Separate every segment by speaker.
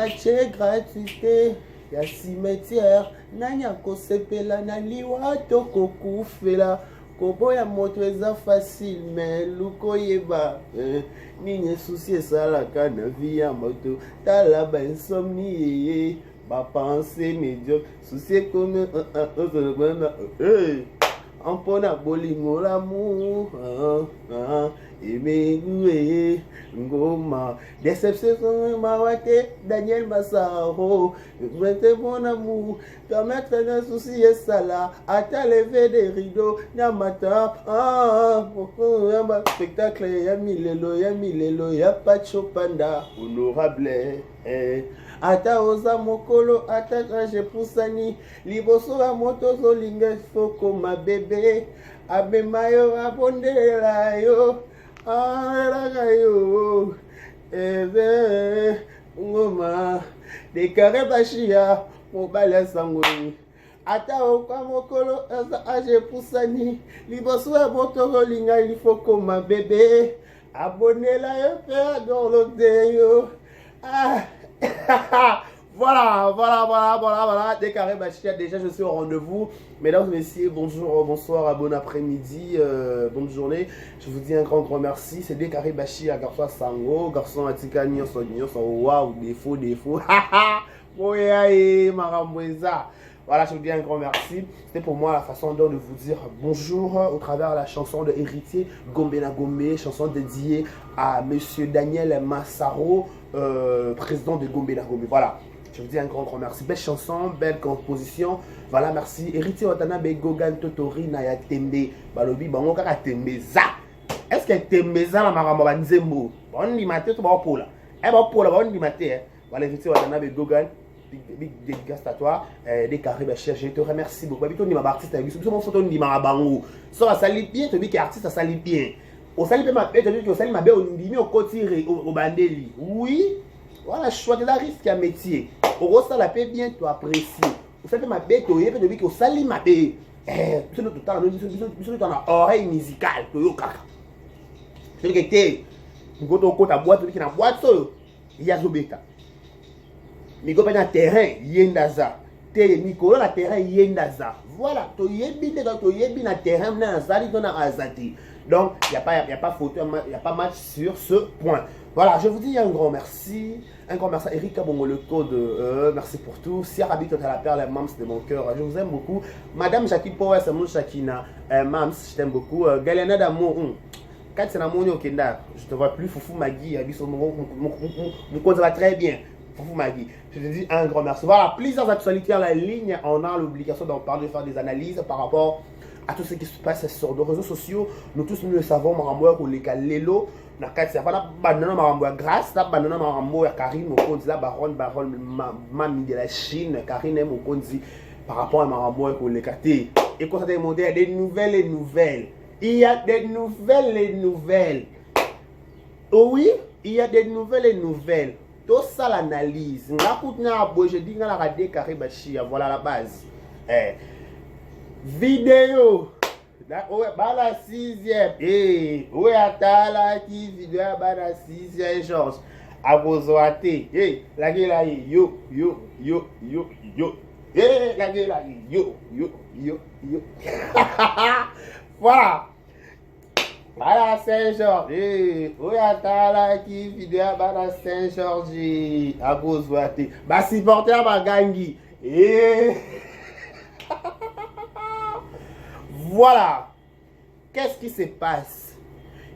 Speaker 1: bache gratuité ya cimetière nanya kosepela na liwa to kokufela koboya moto eza facile mais luko yeba nini souci esalaka na vie ya moto tala ba insomnie yeye ba pensée médiocre souci ekomi mpona bolingo l'amour emegue ngoma déception mawate Daniel Massaro mete mon amour permettre d'un souci et sala ata lever des rideaux nyamata spectacle ya milelo ya Pacho Panda honorable ata oza mokolo ata je pusani liboso ya moto zolinga foko mabebe abema yo abondela yo alaka yo eve ngoma dekare bashia mobali ya sangoni ata okwa mokolo aje pusani liboso ya moto zolinga lifoko mabebe abondela yo pe adorlote yo Voilà. Décarré Bachia, déjà je suis au rendez-vous. Mesdames et messieurs, bonjour, bonsoir, bon après-midi, bonne journée. Je vous dis un grand merci. C'est Décarré Bachia, garçon Sango, garçon Atika Nyonso, waouh, défaut. Voilà, je vous dis un grand merci. C'était pour moi la façon de vous dire bonjour au travers de la chanson de Héritier Gombe na Gombe, chanson dédiée à Monsieur Daniel Massaro, président de Gombe na Gombe. Voilà, je vous dis un grand merci. Belle chanson, belle composition. Voilà, merci. Héritier Watanabe Gogan Totori Naya Tembe Balobi Bango Kaka Tembe Za. Est-ce que Tembe Za la maramba Banzembo? Bon, limité, tout va pour là. Eh, bon, pour là, bon, limité. Voilà, Héritier Watanabe Gogan. Big dédicace à toi, des carrés, je te remercie beaucoup. Tu es un artiste, tu es un photo de Marabango. Ça va salir bien, tu dis que l'artiste ça salit bien. Au salit bien, tu dis que au salit bien, au côté au bandeli. Oui, voilà, choix de la risque à métier. Au reste, la paix bien, tu apprécies. Au salit bien, tu dis que au salit ma paix. Tu sais, tout le temps, tu as oreille musicale, tu es caca. Tu dis que tu es, tu as boîte, tu dis que tu as boîte, il y a Zobeta. Miko na terrain yendaza te mikolo na terrain yendaza voilà to yebi na terrain na zali na azati donc il y a pas photo, il y a pas match sur ce point. Voilà, je vous dis un grand merci à Erika Bongo le code, merci pour tout. Sierra Bito à la perle Mams de mon cœur, je vous aime beaucoup. Madame Jackie Power c'est mon Shakina, Mams je t'aime beaucoup. Galena d'amour, quand c'est na monio kenda, je te vois plus Foufou Magui, abiso mon compte va très bien. Foufou Magui, je te dis un grand merci. Voilà, plusieurs actualités à la ligne. On a l'obligation d'en parler, de faire des analyses par rapport à tout ce qui se passe sur les réseaux sociaux. Nous tous nous le savons, Maramboua ou les Kalelo, na katsa voilà banana Maramboua grâce la banana Maramboua Karine Mokonzi la baronne mami de la Chine Karine Mokonzi par rapport à Maramboua ou les Kate. Et quand ça demandé des nouvelles. Il y a des nouvelles. Oh oui, il y a des nouvelles. Tout ça l'analyse. Je dis la radio carré bachia. Voilà la base. Vidéo. La sixième. Oui, attends qui vidéo la sixième chance. À vos oatés. La gueule là. Yo. La gueule là. Yo. Voilà. Bala Saint-Georges, oui, attends qui vidéo Bala Saint-Georges, à Bozouate, bah supporter ma gangi, voilà, qu'est-ce qui se passe?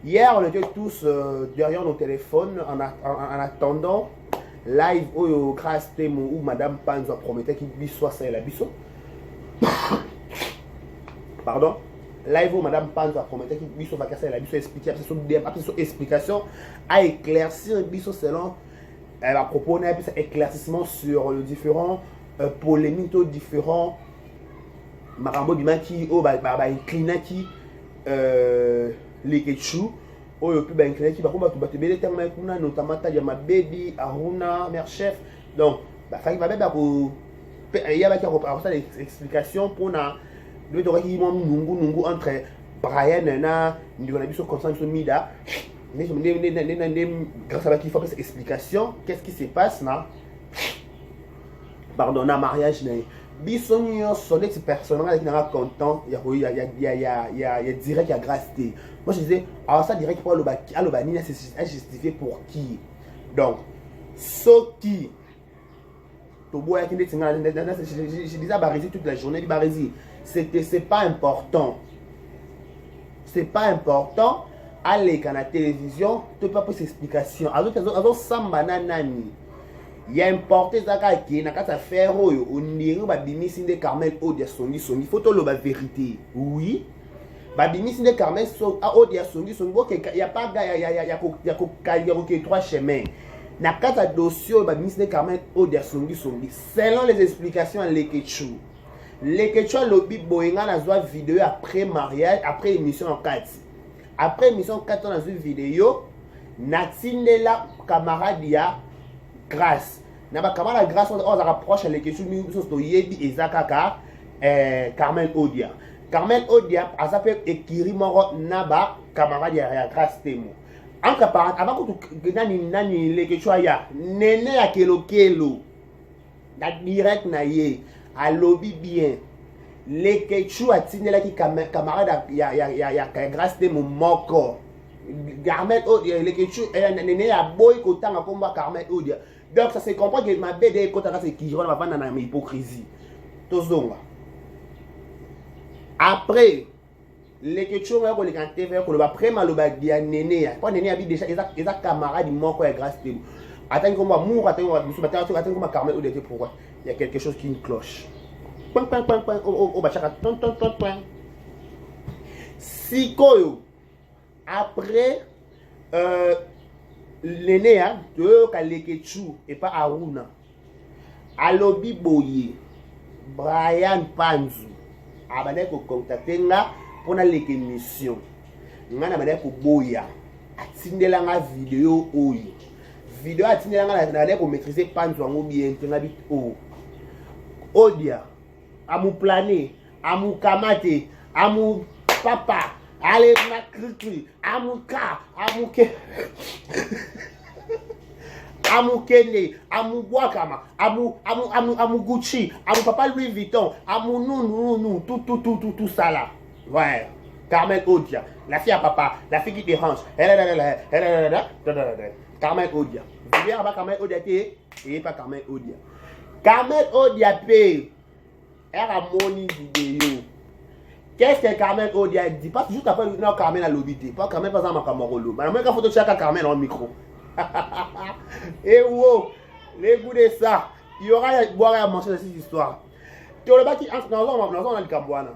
Speaker 1: Hier, on était tous derrière nos téléphones en attendant live au Crash Temo où Madame Panzo promettait qu'il lui soit ça et la bisso. Pardon? Live où Madame Panzo a prometté qu'il biso va casser la biso expliquer son explication à éclaircir biso selon elle a proposé un éclaircissement sur les différents polémiques différents marambo bimaki au incliné qui les ketchou au plus incliné qui va combattre batebele terme kuna notamment ta ma baby Aruna mère chef donc il va mettre pour il y a qui reprendre des explications pour na le droit qui nungu entre Brian et na nous on a vu sur conscience mida mais grâce à la qui fait cette explication qu'est-ce qui se passe là pardon, na mariage na biso nyonso neti personnellement qui n'a content il y a direct ya grâce té. Moi je disais alors ça direct pour aloba nini c'est justifié pour qui? Donc soki to boya ki neti ngala je disais barezi toute la journée barezi c'est pas important. C'est pas important aller à la télévision, tu peux pas poser explication. Alors samba nani. Il y a importé zaka qui na kata faire on dirait ba bimisi de Carmel Odia songi songi photo lo ba vérité. Oui. Ba bimisi de Carmel Odia songi songi il y a pas il y a trois chemins. Na kata dossier ba bimisi de Carmel Odia songi songi selon les explications les Quechua. Les Quechua lobby boyenga na zwa vidéo après mariage, après émission en 4. Après émission 4 dans une vidéo, Natindela camarade ya grâce. Na ba camarade grâce on se rapproche les Quechua nous so yebi ezakaka Carmel Odia. Carmel Odia a sapé ekiri moro naba camarade ya grâce temo. En cas par avant que nani les Quechua ya nene ya kelo na direct na ye. A lobby bien les Quechua tinela ki camarade ya grâce de mon moko Carmel Odia les Quechua nene ya boy kotanga komba Carmel Odia donc ça se comprend que ma BD kotanga c'est qui va vendre na hypocrisie tozonga après les Quechua ko les kanté vers ko le après maloba dia nene ya pas nene ya bi déjà eza camarade moko ya grâce de attends comme amour attends comme Carmel Odia pourquoi il y a quelque chose qui me cloche. Point, si koyo après l'aîné de Kalekechu et pas Aruna alobi boye Brian Panzu abane ko contacter nga pour na leke mission nga na bane ko boya atindela nga vidéo oyo vidéo atindela nga na ko maîtriser Panzu ngo bien tenga bit o Odia amu plané amu kamate amu papa ale na krikri amu ka amu ke amu kende amu boakama amu Gucci amu papa Louis Vuitton amu nou tout ça là ouais Carmel Odia la fille à papa la fille qui dérange Carmel Odia viens pas Carmel Odia et pas Carmel Odia Carmel Odia paye elle a moni vidéo. Qu'est-ce que Carmel Odia dit? Pas juste après le Carmel à l'obité. Pas Carmel pas dans ma camarolo. Mais la photo de chaque Carmel en micro. Et wow, les goûts de ça. Il y aura à boire et à manger dans cette histoire. Tu le bas qui entre dans le Cambouana.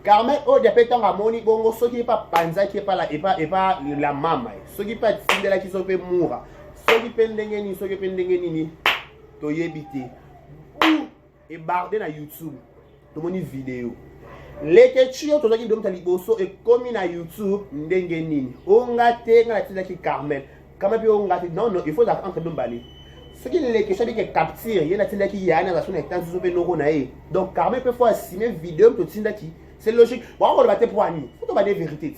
Speaker 1: Carmel Odia paye tant à moni bongo. Ce qui n'est pas Panza qui est pas là et pas la maman. Ce qui n'est pas Tindela qui sont fait mourir. Ce qui est pendengeni, ce qui est pendengeni. Toyebité. Et bardé na YouTube tout mon vidéo les Quechua to zaki domta liboso et comme na YouTube ndenge nini onga te ngala tila ki Carmel kama pe onga te non il faut entre deux balais ce qui les Quechua qui capture yena tila ki yana za sona etanzu zo be noko na e donc Carmel peut faut assumer vidéo to tinda ki c'est logique bon on va te pour ani faut to ba des vérités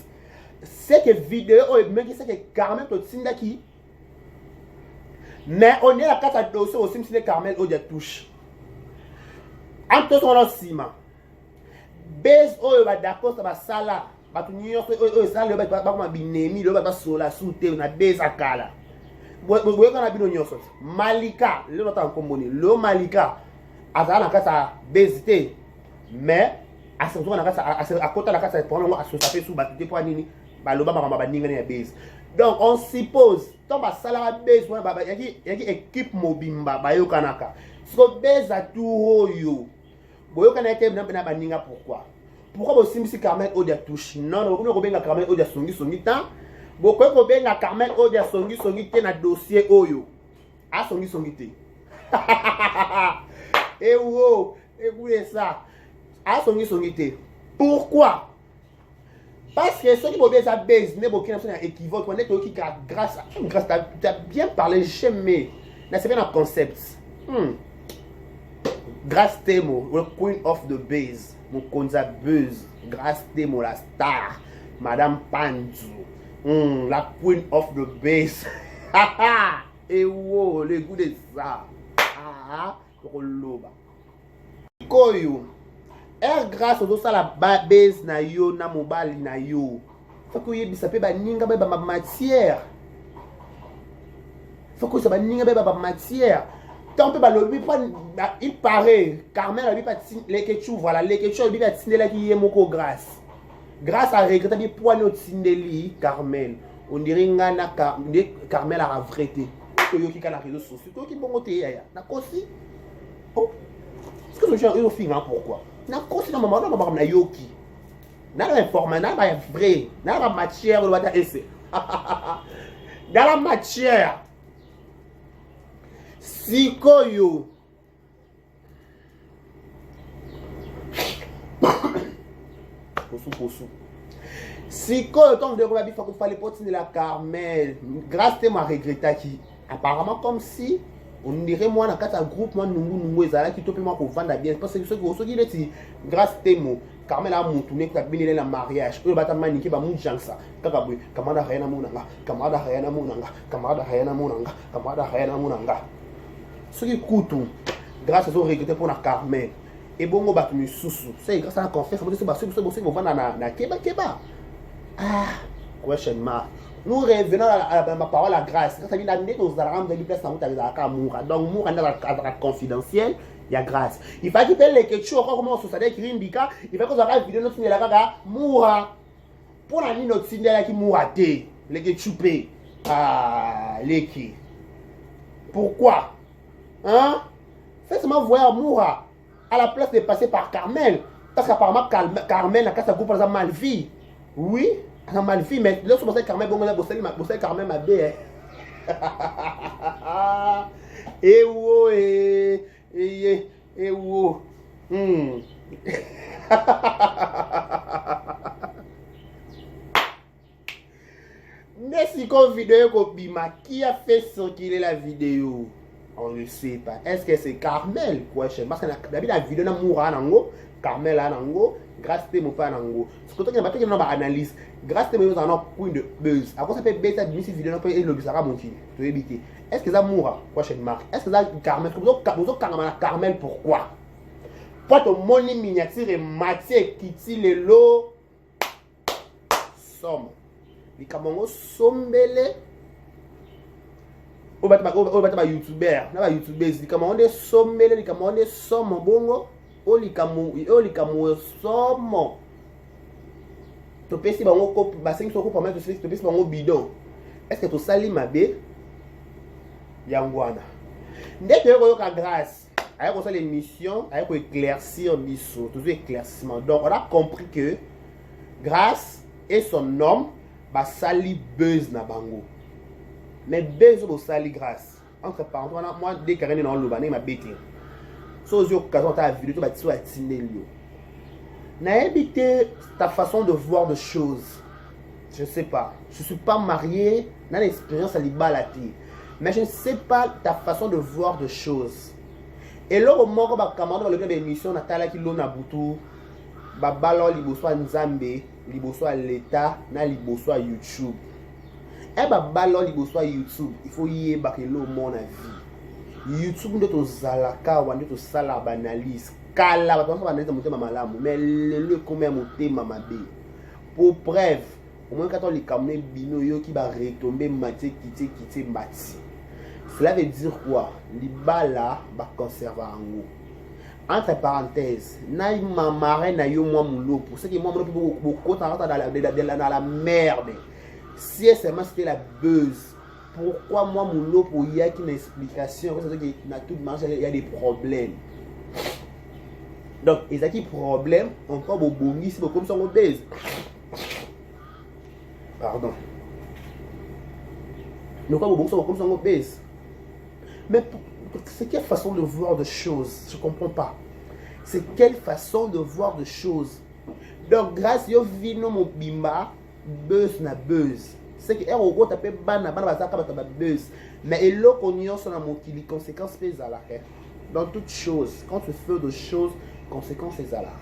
Speaker 1: c'est que vidéo même c'est que Carmel to tinda ki mais on est la carte dossier aussi si Carmel Odia touche en tout cas, ciment. Base oyo ba d'accord ça ba sala. Ba tu nyo oyo sala ba ba binemi lo ba sola sute na base akala. Bo kana bino nyoso. Malika, le nota nkomboni. Lo Malika azala na kasa base te. Mais asenzo na kasa akota na kasa pour ngo aso taper sous ba te pour nini. Ba lo ba ba ninga na base. Donc on suppose to ba sala base wana ba yaki équipe mobimba ba yo kanaka. So base a tout oyo. Boyoka na été na baninga pourquoi vous simisi Carmel Odia touche non vous benga Carmel Odia songi tant boko ko benga Carmel Odia songi te na dossier oyo a songi te et wow et vous ça a songi te pourquoi parce que ceux qui vont bien sa base ne bokina son équivoque on est qui grâce t'as bien parlé jamais na c'est bien un concept Grâce Temo, le queen of the base, mon konza buzz. Grâce Temo, la star, Madame Panzu, la queen of the base. Et wow, les goûts de ça. pour loba. Koyo. Grâce aux autres la base na yo na mobile na yo. Faut que y bisape ba ninga ba matière. Faut que ça ba ninga ba matière. Tant que le il paraît Carmel lui pas les ketchup voilà les ketchup lui pas tindela qui est moko grâce. Grâce à regretter des points de tindeli Carmel. On dirait ngana Carmel a vérité. Que yo qui kana réseaux sociaux. Toi qui bon côté ya. Na kosi. Oh. Est-ce que les gens ils font pourquoi? Na kosi na maman na yoki. Na l'information na ba vrai. Na la matière le bata essayer. Dans la matière. Sikoyo. Posu. Sikoyo, tant que il faut qu'il fallait pas tenir la Carmel. Grâce à ma regretta qui, apparemment comme si, on dirait moi dans un groupe, moi nous ezala qui topé moi pour vendre bien. Parce que ceux qui est grâce à moi, Carmel a mon tourné qui a béni le mariage. Eux bata maniqué ba mon jansa. Kakabwe, kamada hayana munanga, kamada hayana munanga, kamada hayana munanga, kamada hayana munanga. Ce qui coûte, grâce à ce regretté pour la Carmel, et bon, on va me sous. C'est grâce à la confiance, c'est vont vendre na keba. Ah, question mark. Nous revenons à ma parole à grâce. Quand ça vient d'amener aux alarmes de l'hyper sans à Moura. Donc, Moura dans la confidentiel, il y a grâce. Il faut qu'il paye les questions encore comment on s'adresse qui indica. Il faut qu'on aura une vidéo notre signe là Moura. Pour la nuit notre signe là qui Moura té. Les questions ah, les qui. Pourquoi? Hein? Faites-moi voir Moura à la place de passer par Carmel. Parce qu'apparemment, Carmel, la groupe, par exemple, mal vie. Oui, elle a mal vie, mais là, je pense que Carmel, bon, c'est Carmel, ma belle. Et où, et où. Mais si comme vidéo, qui a fait circuler la vidéo? On ne sait pas. Est-ce que c'est Carmel? Parce que la vidéo n'a moura nango, Carmel a nango, grâce à mon père nango. Ce que tu as dit, c'est une analyse. Grâce à mon père, on a point de buzz. Après, ça fait bête à cette vidéo, et le bizarre à mon fil. Tu veux éviter. Est-ce que ça moura? Prochaine marque. Est-ce que ça Carmel? Carmel, pourquoi? Pour ton money miniature et matière qui tire le lot. Somme. Les Camerounais sombele. Au bâtiment youtubeur, na ba youtubeurs, les Camerounais sombele, les Camerounais somme bongo, o les Camerounais somme. Tu peux si bango ko ba 5 soko pour mettre tu peux si bango bidon. Est-ce que tu sali mabe? Yangwana. Dès que tu as grâce, avec ça l'émission, avec éclaircir biso, toujours éclaircissement. Donc on a compris que grâce et son homme ba sali buzz na bango. Mais buzz au sali grâce. Entre parenthèses, moi dès que dans le bané ma bête. So yo occasion ta vidéo tu vas tu vas tiner lui. N'a évité ta façon de voir de choses. Je sais pas. Je suis pas marié, n'a l'expérience à l'ibalaté. Mais je ne sais pas ta façon de voir de choses. Et là au moment où camarade dans le émission Natala qui lona butu ba balo liboso nzambe liboso l'état na liboso YouTube. Et ba balo liboso YouTube, il faut y ba que le monde a vie. YouTube nde to zalaka wa nde to sala banalise. Kala ba to banalise motema malamu mais le comme motema mabe. Pour preuve, au moins quand on les camé bino yo qui va retomber matière quitter mati. Cela veut dire quoi? Libala va conserver en haut. Entre parenthèses, na ma marraine na yo moi moulo pour ceux qui moi beaucoup dans la merde. Si seulement c'était la buzz, pourquoi moi moulo pour y a une explication? Parce que dans toute marche il y a des problèmes. Donc il y a des problèmes, on peut bongi c'est comme ça on buzz. Pardon. Nous pas bongi comme ça on buzz. Mais c'est quelle façon de voir de choses? Je ne comprends pas. C'est quelle façon de voir de choses? Donc, grâce à vino mon bimba, buzz na buzz. C'est que on tape bana buzz. Mais il qu'on y a sur la mot qui les conséquences pèsent à l'arrêt. Dans toute chose, quand tu fais de choses, conséquences pèsent à l'arrêt.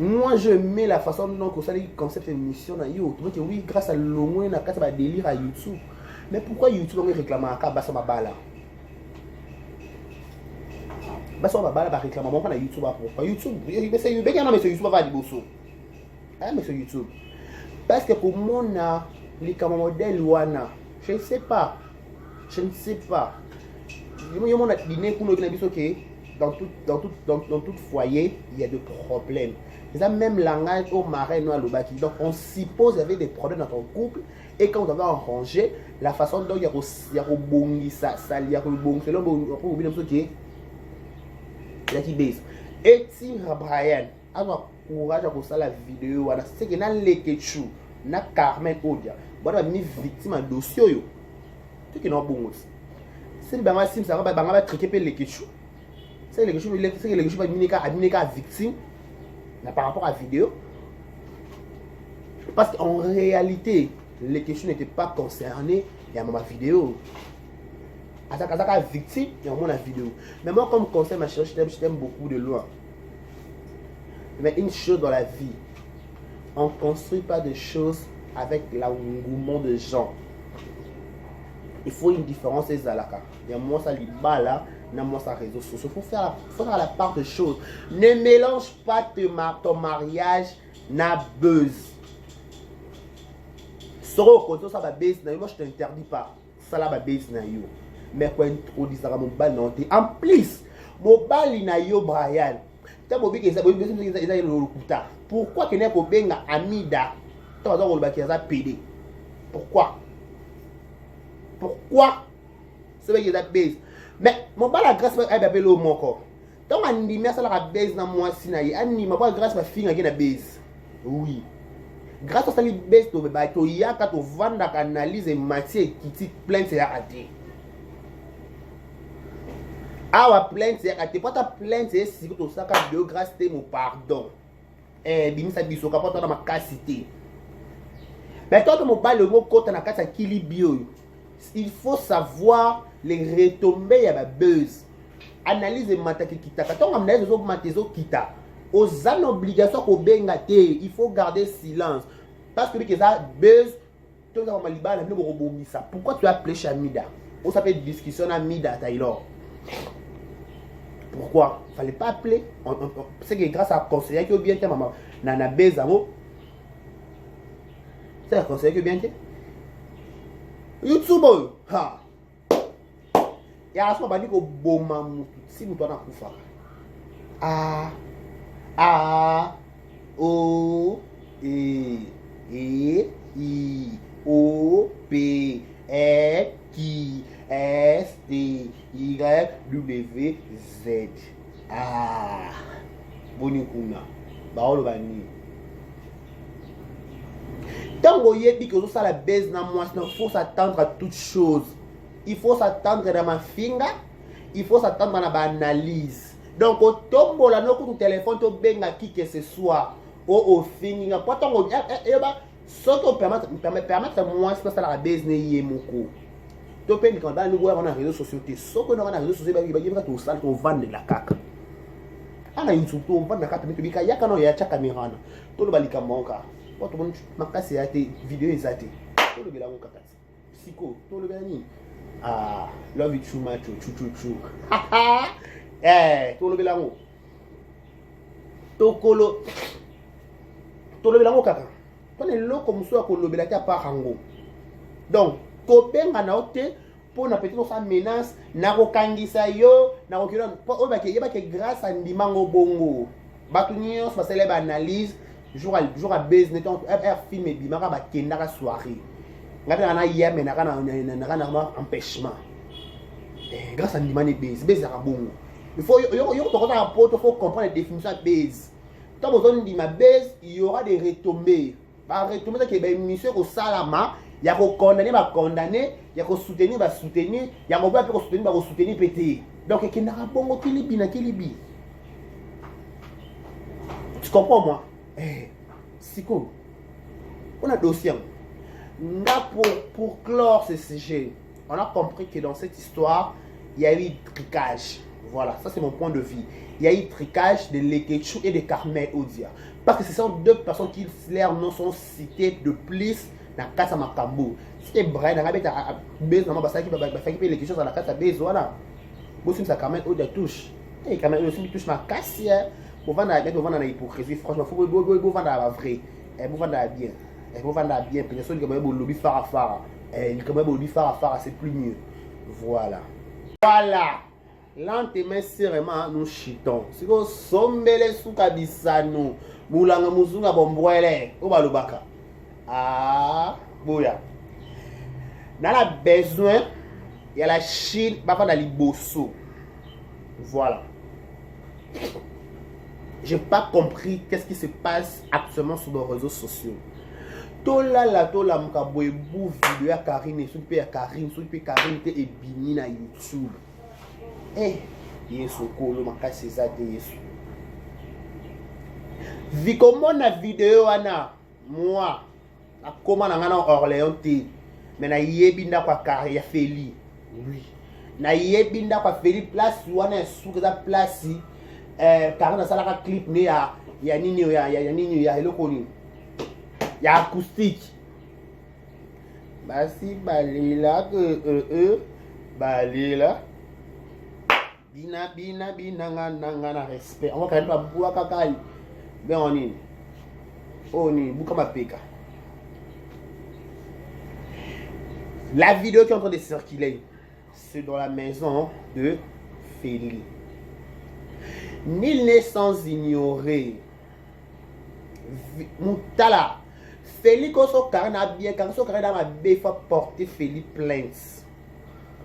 Speaker 1: Moi, je mets la façon dont on s'est dit concept émission na yo. Tu vois que oui, grâce à l'homme, on a qu'à délire à YouTube. Mais pourquoi YouTube on réclame à Kabasa Mabala? Parce qu'on va réclamer mon compte YouTube pourquoi YouTube mais c'est YouTube va dire bosso. Ah mais c'est YouTube. Parce que pour mon les modèle wana, je ne sais pas. Je ne sais pas. Il y a mon dîner pour nous que dans tout foyer, il y a des problèmes. C'est même langage au marais noir le baki. Donc on suppose qu'il y avait des problèmes dans ton couple et quand vous avez arrangé la façon dont il y a rebongi ça il y a rebongi c'est là pour oublier ce qui est il y a qui baisse. Et si Brian a courage pour ça la vidéo voilà c'est que dans les ketchou na Carmen Odia voilà mis victime en dossier yo tout qui non bon c'est le banga sim ça va triquer les ketchou c'est les ketchou va minika victime par rapport à la vidéo. Parce qu'en réalité, les questions n'étaient pas concernées. Il y a ma vidéo. À la victime, il y a la vidéo. Mais moi, comme conseil, ma chérie, je t'aime beaucoup de loin. Mais une chose dans la vie, on ne construit pas des choses avec l'engouement de gens. Il faut une différence et Zalaka. Il y a moi ça lui bat là, il moi ça réseaux sociaux. Il faut faire la part de choses. Ne mélange pas ton mariage na buzz. Soro quand ça va buzz na yo, moi je t'interdis pas. Ça là va buzz na yo. Mais quand introduire ça mon bal non té. En plus, mon bal na yo Brian. Tu as oublié que ça pourquoi que n'est pas benga Amida? Tu vas voir le bac ça PD. Pourquoi? Pourquoi? C'est vrai qu'il y a des base. Mais mon bas la grâce à bébé le mon corps. Donc on dit mais ça la base dans moi sinaï. On dit ma pas grâce ma fille qui na base. Oui. Grâce à ça les base to bébé to ya ka to vendre analyse et matière qui dit plainte c'est raté. Ah wa plainte c'est raté. Pas ta plainte c'est si to ça ka de grâce te mon pardon. Bimisa biso ka pas dans ma casité. Mais toi mon bas le mot côté na kasa kili bio. Il faut savoir les retombées à la buzz. Analyse et mataki kita. Quand on analyse les matezo kita, aux an obligation ko benga te, il faut garder silence. Parce que ça buzz, tout ça va maliba la plus rebondissa. Pourquoi tu as appelé Chamida? On s'appelle discussion à Mida Taylor. Pourquoi? Fallait pas appeler. C'est que grâce à conseiller qui est bien maman, nana buzz amo. C'est un conseiller qui est bien te. YouTube ha ya asoma bandi ko boma mutu si mutu ana kufa o i o p q s t y w z boni kuna baolo bani. Tant que ça la baisse dans moi, il faut s'attendre à toutes choses. Il faut s'attendre à ma finger, il faut s'attendre à ma analyse. Donc, au tombeau, là, notre téléphone, tu benga qui que ce soit, au finger, pas tant que permettre moi, c'est pas ça la baisse n'est moko. Tu peux quand nous voyons les réseaux sociaux, ce que nous avons les réseaux sociaux, il va tout ça, on vend de la caca. On a une surtout, on vend de la caca, mais tu dis qu'il y a quand il y a chaque caméra, tout le balika manka. Tout le monde m'a c'est athée, vidéo est athée. Tout le monde est athée. Psycho, tout le monde love it too much, chou. Tout le monde est athée. Tokolo. Tout le monde est athée. Tout le monde comme ça, tout le monde est athée. Donc, copain en athée, pour na petite sa menace, na kokangisa yo, na kokira, pour que grâce à Ndimango Bongo. Batunio, ça c'est l'analyse. Jour à base neton film et bimara ba kendaka soirée ngaka na hier mais na empêchement grâce à Ndimane base à bongo il faut yo to kota rapport faut comprendre les définitions de base tant besoin de ma base il y aura des retombées par retombées que ben mission au salama il y a ko condamner ba condamner il y a ko soutenir ba soutenir il y a ko ba soutenir ba soutenir pété donc kendaka bongo kilibi na kilibi tu comprends moi. Psycho, on a dossier. Là, pour clore ce sujet, on a compris que dans cette histoire, il y a eu tricage. Voilà, ça c'est mon point de vue. Il y a eu tricage de Leketchou et de Carmen Odia. Parce que ce sont deux personnes qui, leurs noms sont cités de plus dans la Casa Makambo. C'est Brian, on a bête qui va faire les choses dans la Casa Base. Voilà. Moi, c'est ça Carmen Odia touche. Et quand même, aussi, touche ma casse, pour vendre la hypocrisie, franchement, il faut vendre la vraie. Il faut vendre la bien. Il faut vendre la bien. Puis, il y a un lobby fara. Il y a un lobby fara, c'est plus mieux. Voilà. Voilà. Lentement, sérieusement, nous chitons. Si vous sommez sous kabisa nous, moulanga muzunga bombouele, au balubaka. Ah, boya. Dans la besoin, il y a la Chine, pas dans les bosso. Voilà. J'ai pas compris qu'est-ce qui se passe actuellement sur nos réseaux sociaux. Tola mukabwe bou vidéo à Karine, sur le Karine, te et bini na YouTube. Eh, yesu kolo makasi ça te yesu. Vi comment na vidéo ana moi na comment na ngana Orléans te. Mais na yebinda kwa Karine ya Feli. Oui. Na yebinda kwa Feli place wana sous za place Karine na sala ka clip ne ya nini ya eloko ni. Ya acoustique. Basi balila balila. Bina ngana respect. On va quand même pas boire kakali. Ben on y. On y, bouka ma peka. La vidéo qui est en train de circuler, c'est dans la maison de Feli. Nul n'est sans ignorer. Moutala. Feli Koso Karina bien, quand so Karina m'a bien fait porter Feli plainte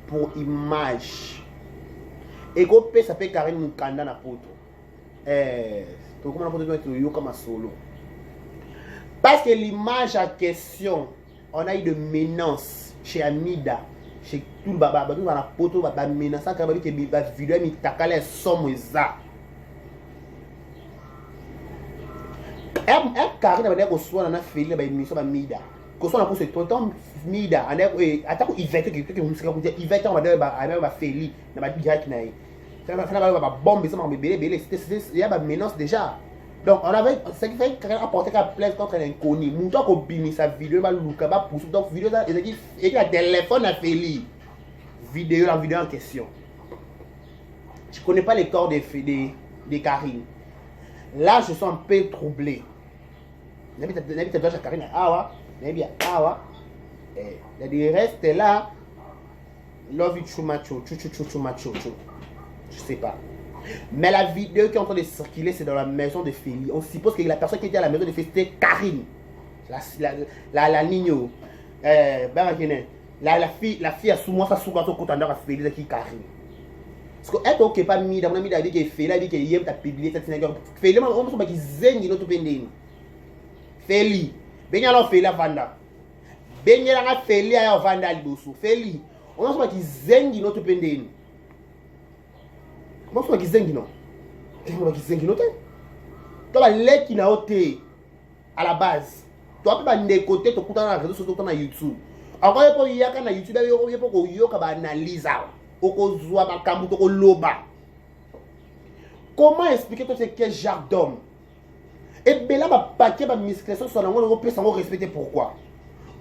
Speaker 1: pour image. Et go ça fait Karine Mukanda na poto. To comment poto mettre yo comme solo. Parce que l'image en question, on a eu de menaces chez Amida, chez tout le baba, tout la poto ba menace quand ba que ba vidéo mi takale somme za. Karine va ko soit na Feli ba émission ba Mida. Ko soit na pour ce temps Mida, attends il va que musique pour dire il va on va Feli na ba direct na. Ça va bomber ça m'a belé c'était il y a ba menace déjà. Donc on avait ce qui fait qu'elle a porté la plainte contre l'inconnu. Mouton ko bimi sa vidéo ba luka ba pour donc vidéo ça et la téléphone a Feli. La vidéo en question. Je connais pas les corps des Karine. Là je suis un peu troublé. N'habite pas Karine awa, n'habite awa. Le reste là love it macho. Je sais pas. Mais la vidéo qui est en train de circuler, c'est dans la maison de Feli. On suppose que la personne qui était à la maison de Feli, c'était Karine. La Nino. La fille a sous moi, ça sous moi, ça coûte à Feli, qui Karine. Parce que elle n'est pas mis dans la vie que Feli, elle dit qu'elle a publié cette sénateur. Feli, on ne sait pas qui zeng notre pending. Feli. Ben alors Feli à Vanda. Ben alors Feli à Vanda Liboso. Feli. On ne sait pas qui zeng notre pending. Comment est-ce que tu as dit non? Tu as l'air qui n'a ôté à la base. Tu as pu des côtés, tu as pu dans les réseaux sociaux, dans YouTube. Encore il y a quand YouTube, il y a pour que analyse au zoa makambu to loba. Comment expliquer tout ce qu'est Jacques d'homme? Et bien là, ma paquet, ma musculation sur la moindre peut s'en respecter pourquoi?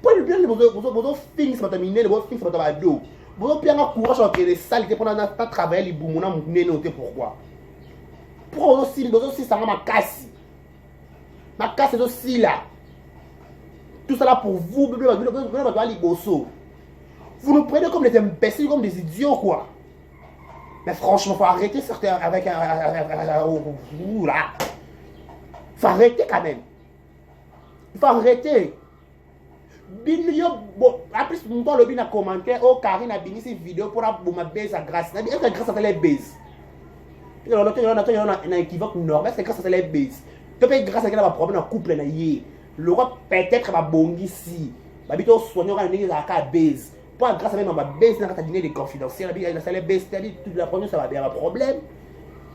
Speaker 1: Pour le bien, vos films sont terminés, vos films sont à dos. Vous avez un courage à faire des saletés pendant que vous travaillez, les boumounas, vous noter pourquoi. Pourquoi aussi, ça m'a cassé. Ma casse est aussi là. Tout ça là pour vous, vous nous prenez comme des imbéciles, comme des idiots, quoi. Mais franchement, il faut arrêter certains avec un. Là. Il faut arrêter quand même. Il faut arrêter. Bon, après, mon temps, le bin a commenté, oh, Karine a béni cette vidéo pour ma baisse à grâce. Est-ce que grâce à les baisse? Il y a un équivoque normal, est-ce que grâce à les baisse? Peut-être grâce à quel problème en couple, le roi peut-être va bon ici. Ma bito soignant à l'église à la baisse. Pas grâce à même ma baisse, dans ta dîner des confidentiels, la baisse, toute la première, ça va bien un problème.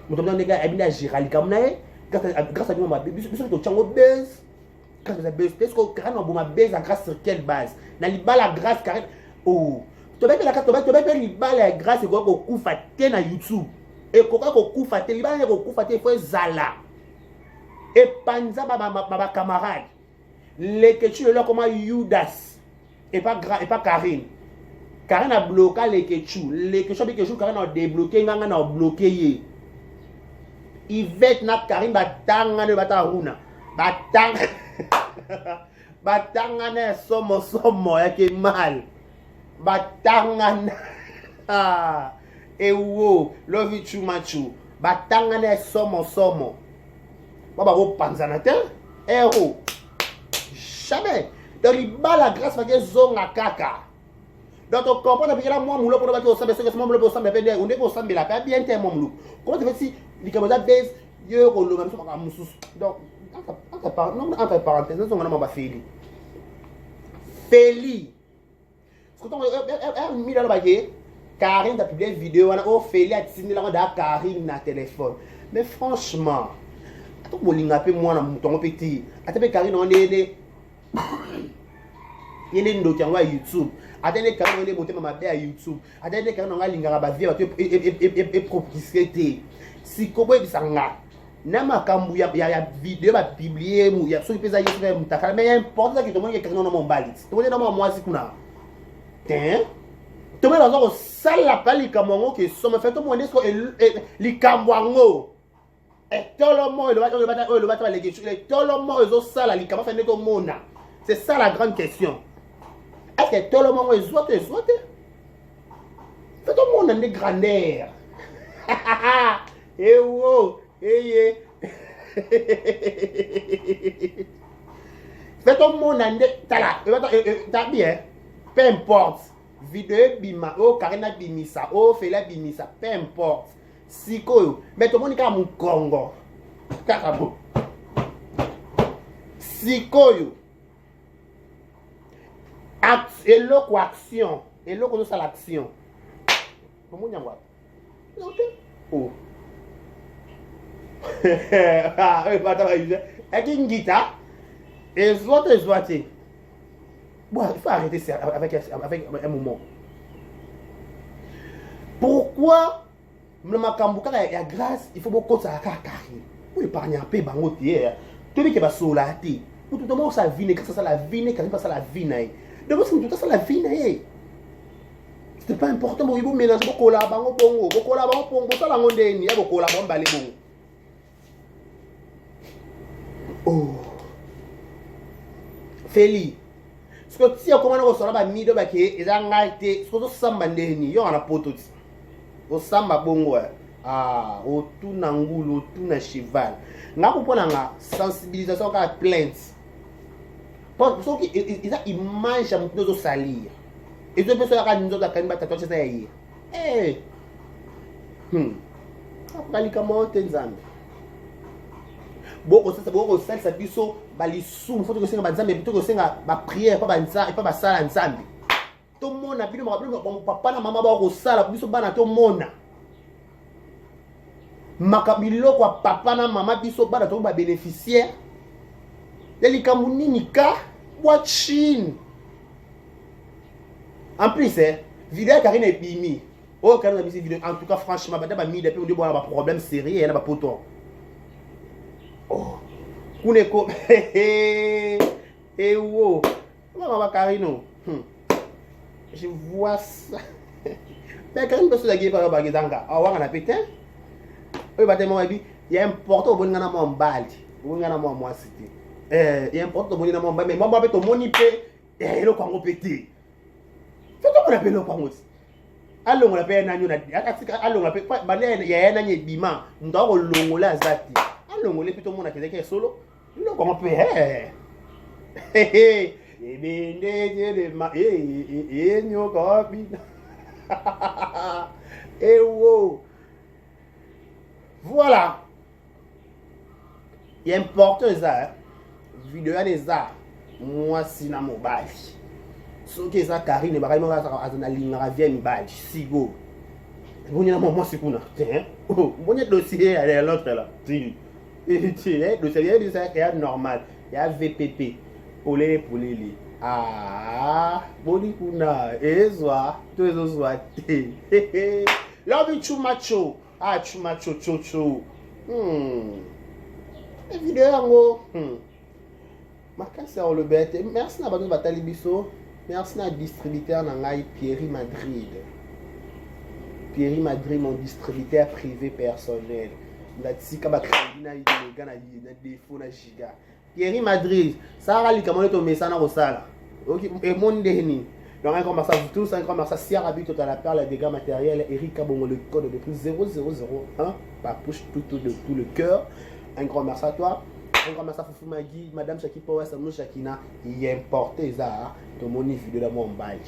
Speaker 1: Nous sommes dans les gars, à Gérald Kamnae, grâce à ma baisse, nous sommes au baisse. Grâce à la baisse, est-ce que Karine a ma baisse grâce sur quelle base? N'a pas la grâce Karine. Oh, tu vas la grâce et quoi qu'on coup faté na YouTube. Et quoi qu'on coup faté, il va y avoir coup faté, il faut Zala. Et Panza ma camarade. Les Ketchou là comment Judas et pas Karine. Karine a bloqué les Ketchou. Les Ketchou Karine a débloqué, Nganga a bloqué. Yvette na Karine batanga ne bataruna. Batanga. Batanga ne somo yake mal. Batanga na. Ewo, lovi chumachu. Batanga ne somo. Baba go panzana te. Ero. Jamais. Donc il bat la grâce parce que zonga kaka. Donc tu comprends que là moi moulo pour battre au sambe, c'est moi moulo pour sambe, on est pour sambe la pas bien t'es mon moulo. Comment tu fais si les camarades baisse yo ko lo même so comme sous. Donc entre parenthèses, nous on va Feli. Feli. Ce que tu mis dans le baguette, Karine a publié une vidéo on a Feli a signé là dans Karine na téléphone. Mais franchement, tu bolinga pe moi na mouton petit. Atape Karine on est il est ndo kiangwa YouTube. Atene Karine on est monté ma à YouTube. Atene Karine on a lingara ba vie et propriété. Si kobo bisanga. Na makambu ya vidéo ba publier mu ya so pesa yesu mutaka mais importe ça que tout le monde est Karine na mon balit. Tout le monde na moi si kuna. Tiens. Tout le monde dans salle la pali kamongo que somme fait tout le monde est li kambwango. Et tout le monde le va les questions. Tout le monde est au salle li kamba fait tout le monde. C'est ça la grande question. Est-ce que tout le monde est zoté? Fait tout le monde a des grandeurs. Eh oh, eh fait tout le monde a des t'as bien. Peu importe. Vidéo bima, oh Karina bimisa, oh Fela bimisa, peu importe. Sikoyo, mais tout le monde est comme Congo. Carabo. Sikoyo. Eloko action. Eloko nous ça l'action. Comment on y va? Oh. Ah, avec une guitare. Et zoite. Bon, il faut arrêter ça avec un moment. Pourquoi le makambuka la grâce, il faut beaucoup de ça à Karine. Pour épargner un peu, bango tiers. Tout le monde qui va solater. Pour tout le monde, ça vine, que ça la vine, quand ça la vine. Donc, c'est tout ça la vine. C'est pas important, mais il faut mélanger beaucoup la bango bongo, beaucoup la bango bongo, ça la monde est ni, beaucoup la bango balé bongo. Oh. Feli. Ce que tu as comment on sort ba mido ba ke ezanga te, ce que tu samba ndeni, yo ana poto ti. O samba bongo ah, o tuna ngulu, o tuna cheval. Nga kupona nga sensibilisation ka plainte. Parce que ils a image à nous salir. Et deux personnes qui nous ont quand tatouage ça hier. Eh. Après les comment tenzambe. Bon, ça biso bali sou, faut que senga banzambe, plutôt que senga ba prière pas banza et pas ba sala nzambe. Tout le monde a bien mon papa na maman ba ko sala biso bana tout le monde. Makabilo kwa papa na maman biso bana to ba bénéficiaire. Les kamuni nika watching. En plus, vidéo Karine est bimi. Oh, Karine a mis cette vidéo. En tout cas, franchement, bah mis depuis on dit bon, on a un problème sérieux, il y a pas poton. Oh, Kuneko, eh wow, comment Karine? Je vois ça. Mais Karine peut se la guérir par le bagazanga. Ah, on a pété. Oui, bah tellement il y a important au bon gana mon bal. Bon gana moi c'était. Il y a important au bon gana mon bal, mais moi avec ton monipé, et le Congo pété. C'est quoi on appelle le Congo? Alors on appelle un agneau. Alors on appelle pas. Il y a un agneau bima. On doit longola zati. Alors on plutôt mon accès qui est solo. Le Congo peut. Eh wow. Voilà. Il est important ça. Vidéo des arts. Moi si na mobile. Ce que ça Karine ba vraiment na linga vient mobile. Sigo. Bon y a moi c'est kuna. Tiens. Oh, bon y a dossier à l'autre là. Tu sais, dossier ça est normal. Il y a VPP. Polé. Ah, boni kuna. Ezwa, tu ezwa te. Love chumacho. Ah, chumacho chocho. La vidéo yango. Makasi ya le bête. Merci na bato batali biso. Merci na distributeur na ngai Pierre Madrid. Pierre Madrid mon distributeur privé personnel. ngatika ba crédit na les na défaut na giga Thierry Madrid ça rali comment to mesana rosala OK et mon dernier donc un commerçant vous tous un commerçant Sierra Bit total la perle dégâts matériels Eric Kabongo le code de plus 0001 pas push tout de tout le cœur un grand merci à toi un grand merci à Foufou Magui madame Chaki Power Samu Shakina il est importé ça de mon vidéo de mon bail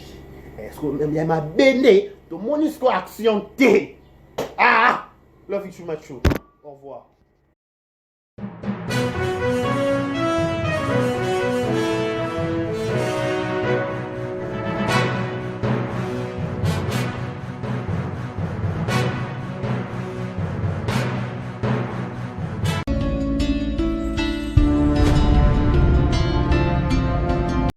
Speaker 1: est-ce que même il m'a béné de mon histoire action T ah love you too much au revoir